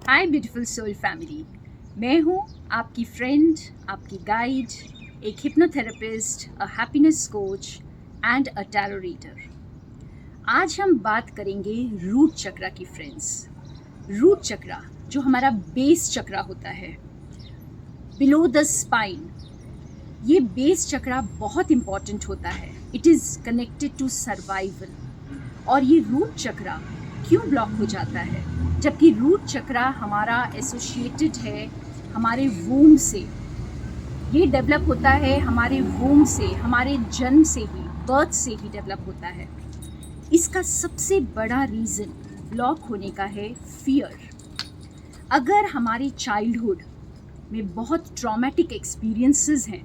हाय beautiful soul family. मैं हूँ आपकी फ्रेंड, आपकी गाइड, एक hypnotherapist, a happiness coach and a tarot reader. आज हम बात करेंगे रूट चक्रा की फ्रेंड्स। रूट चक्रा जो हमारा बेस चक्रा होता है, बिलो द स्पाइन, ये बेस चक्रा बहुत इम्पॉर्टेंट होता है। It is connected to survival. और ये रूट चक्रा क्यों ब्लॉक हो जाता है, जबकि रूट चक्रा हमारा एसोसिएटेड है हमारे वूम से। ये डेवलप होता है हमारे वूम से, हमारे जन्म से ही, बर्थ से ही डेवलप होता है। इसका सबसे बड़ा रीज़न ब्लॉक होने का है फियर। अगर हमारे चाइल्डहुड में बहुत ट्रॉमेटिक एक्सपीरियंसेस हैं,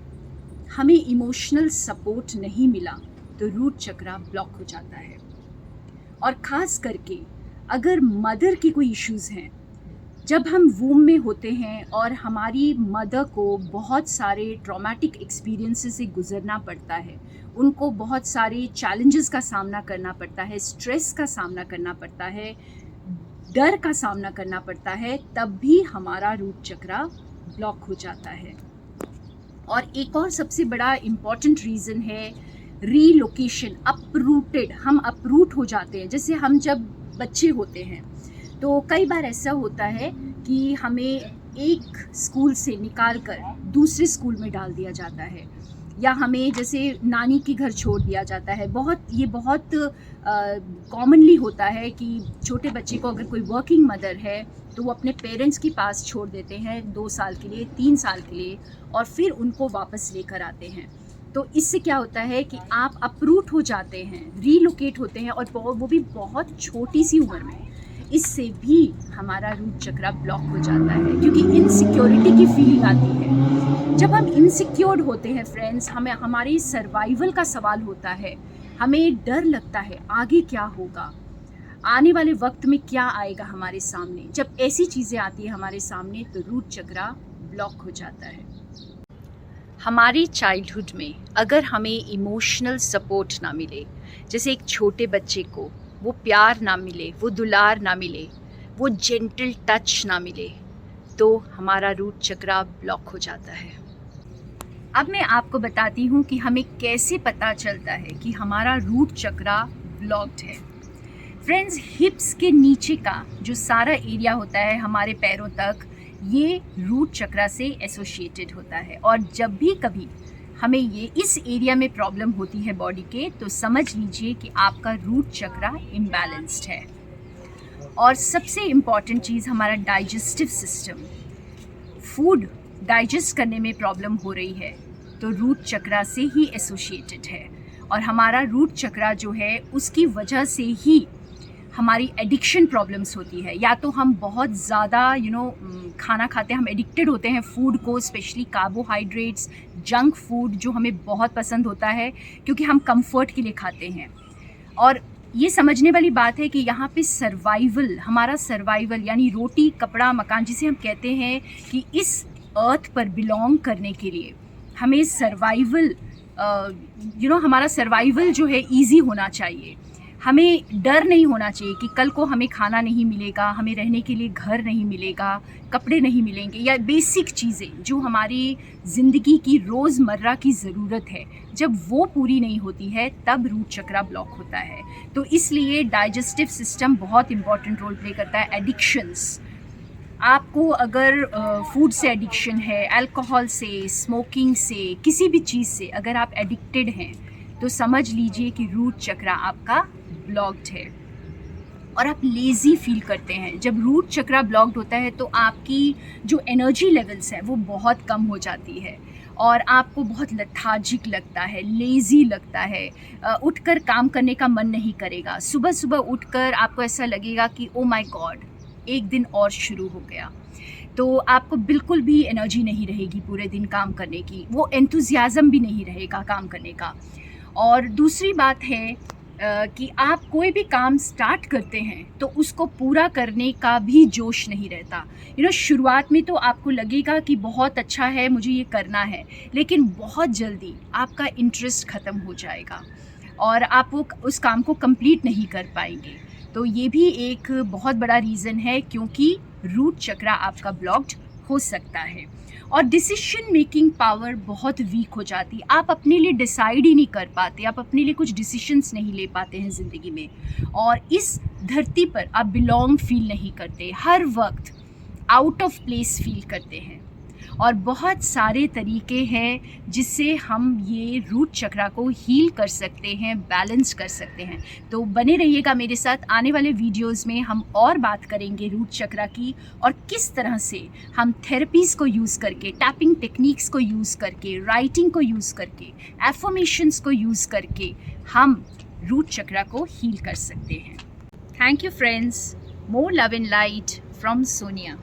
हमें इमोशनल सपोर्ट नहीं मिला, तो रूट चक्रा ब्लॉक हो जाता है। और ख़ास करके अगर मदर की कोई इश्यूज़ हैं, जब हम वूम में होते हैं और हमारी मदर को बहुत सारे ट्रॉमेटिक एक्सपीरियंसेस से गुज़रना पड़ता है, उनको बहुत सारे चैलेंजेस का सामना करना पड़ता है, स्ट्रेस का सामना करना पड़ता है, डर का सामना करना पड़ता है, तब भी हमारा रूट चक्रा ब्लॉक हो जाता है। और एक और सबसे बड़ा इम्पॉर्टेंट रीज़न है रीलोकेशन, अपरूटेड। हम अपरूट हो जाते हैं। जैसे हम जब बच्चे होते हैं तो कई बार ऐसा होता है कि हमें एक स्कूल से निकाल कर दूसरे स्कूल में डाल दिया जाता है, या हमें जैसे नानी के घर छोड़ दिया जाता है। ये बहुत कॉमनली होता है कि छोटे बच्चे को अगर कोई वर्किंग मदर है तो वो अपने पेरेंट्स के पास छोड़ देते हैं 2 साल के लिए, 3 साल के लिए, और फिर उनको वापस लेकर आते हैं। तो इससे क्या होता है कि आप अपरूट हो जाते हैं, रीलोकेट होते हैं, और वो भी बहुत छोटी सी उम्र में। इससे भी हमारा रूट चक्रा ब्लॉक हो जाता है, क्योंकि इनसिक्योरिटी की फीलिंग आती है। जब हम इनसिक्योर्ड होते हैं फ्रेंड्स, हमें हमारी सर्वाइवल का सवाल होता है। हमें डर लगता है आगे क्या होगा, आने वाले वक्त में क्या आएगा हमारे सामने। जब ऐसी चीज़ें आती है हमारे सामने, तो रूट चक्रा ब्लॉक हो जाता है। हमारी चाइल्डहुड में अगर हमें इमोशनल सपोर्ट ना मिले, जैसे एक छोटे बच्चे को वो प्यार ना मिले, वो दुलार ना मिले, वो जेंटल टच ना मिले, तो हमारा रूट चक्रा ब्लॉक हो जाता है। अब मैं आपको बताती हूँ कि हमें कैसे पता चलता है कि हमारा रूट चक्रा ब्लॉक्ड है। फ्रेंड्स, हिप्स के नीचे का जो सारा एरिया होता है हमारे पैरों तक, ये रूट चक्रा से एसोसिएटेड होता है। और जब भी कभी हमें ये इस एरिया में प्रॉब्लम होती है बॉडी के, तो समझ लीजिए कि आपका रूट चक्रा इम्बैलेंस्ड है। और सबसे इम्पॉर्टेंट चीज़, हमारा डाइजेस्टिव सिस्टम, फूड डाइजेस्ट करने में प्रॉब्लम हो रही है, तो रूट चक्रा से ही एसोसिएटेड है। और हमारा रूट चक्रा जो है, उसकी वजह से ही हमारी एडिक्शन प्रॉब्लम्स होती है। या तो हम बहुत ज़्यादा खाना खाते हैं, हम एडिक्टेड होते हैं फूड को, स्पेशली कार्बोहाइड्रेट्स, जंक फूड जो हमें बहुत पसंद होता है, क्योंकि हम कंफर्ट के लिए खाते हैं। और ये समझने वाली बात है कि यहाँ पे सर्वाइवल, हमारा सर्वाइवल यानी रोटी कपड़ा मकान, जिसे हम कहते हैं कि इस अर्थ पर बिलोंग करने के लिए हमें सर्वाइवल हमारा सर्वाइवल जो है ईजी होना चाहिए। हमें डर नहीं होना चाहिए कि कल को हमें खाना नहीं मिलेगा, हमें रहने के लिए घर नहीं मिलेगा, कपड़े नहीं मिलेंगे, या बेसिक चीज़ें जो हमारी ज़िंदगी की रोज़मर्रा की ज़रूरत है, जब वो पूरी नहीं होती है, तब रूट चक्रा ब्लॉक होता है। तो इसलिए डाइजेस्टिव सिस्टम बहुत इंपॉर्टेंट रोल प्ले करता है। एडिक्शंस, आपको अगर फूड से एडिक्शन है, अल्कोहल से, स्मोकिंग से, किसी भी चीज़ से अगर आप एडिक्टेड हैं, तो समझ लीजिए कि रूट चक्रा आपका ब्लॉक्ड है। और आप लेज़ी फील करते हैं। जब रूट चक्रा ब्लॉक्ड होता है, तो आपकी जो एनर्जी लेवल्स है वो बहुत कम हो जाती है, और आपको बहुत लेथार्जिक लगता है, लेज़ी लगता है। उठकर काम करने का मन नहीं करेगा। सुबह सुबह उठकर आपको ऐसा लगेगा कि ओ माय गॉड, एक दिन और शुरू हो गया। तो आपको बिल्कुल भी एनर्जी नहीं रहेगी पूरे दिन काम करने की, वो एंथुजियाज़म भी नहीं रहेगा काम करने का। और दूसरी बात है कि आप कोई भी काम स्टार्ट करते हैं तो उसको पूरा करने का भी जोश नहीं रहता। शुरुआत में तो आपको लगेगा कि बहुत अच्छा है, मुझे ये करना है, लेकिन बहुत जल्दी आपका इंटरेस्ट ख़त्म हो जाएगा और आप वो उस काम को कंप्लीट नहीं कर पाएंगे। तो ये भी एक बहुत बड़ा रीज़न है, क्योंकि रूट चक्रा आपका ब्लॉक्ड हो सकता है। और डिसीजन मेकिंग पावर बहुत वीक हो जाती है, आप अपने लिए डिसाइड ही नहीं कर पाते, आप अपने लिए कुछ डिसीजंस नहीं ले पाते हैं ज़िंदगी में, और इस धरती पर आप बिलोंग फील नहीं करते, हर वक्त आउट ऑफ प्लेस फील करते हैं। और बहुत सारे तरीके हैं जिससे हम ये रूट चक्रा को हील कर सकते हैं, बैलेंस कर सकते हैं। तो बने रहिएगा मेरे साथ, आने वाले वीडियोस में हम और बात करेंगे रूट चक्रा की, और किस तरह से हम थेरेपीज़ को यूज़ करके, टैपिंग टेक्निक्स को यूज़ करके, राइटिंग को यूज़ करके, एफर्मेशंस को यूज़ करके हम रूट चक्रा को हील कर सकते हैं। Thank you friends, more love and light from Sonia.